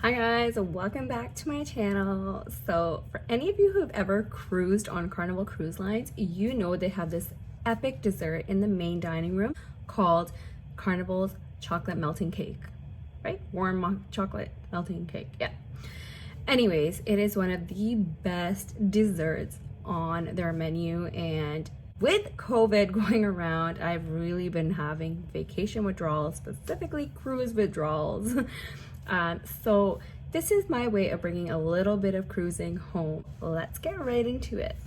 Hi guys, welcome back to my channel. So for any of you who have ever cruised on Carnival cruise lines, you know they have this epic dessert in the main dining room called Carnival's chocolate melting cake, right? Warm chocolate melting cake, yeah. Anyways, it is one of the best desserts on their menu, and with COVID going around, I've really been having vacation withdrawals, specifically cruise withdrawals. So this is my way of bringing a little bit of cruising home. Let's get right into it.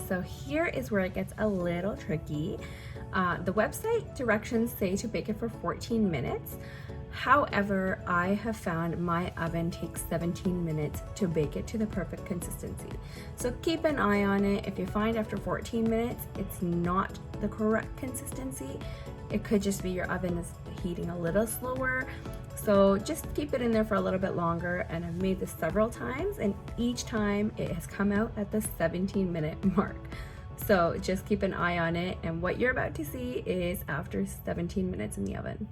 So here is where it gets a little tricky. The website directions say to bake it for 14 minutes. However, I have found my oven takes 17 minutes to bake it to the perfect consistency. So keep an eye on it. If you find after 14 minutes it's not the correct consistency, it could just be your oven is heating a little slower. So just keep it in there for a little bit longer, and I've made this several times and each time it has come out at the 17-minute mark. So just keep an eye on it, and what you're about to see is after 17 minutes in the oven.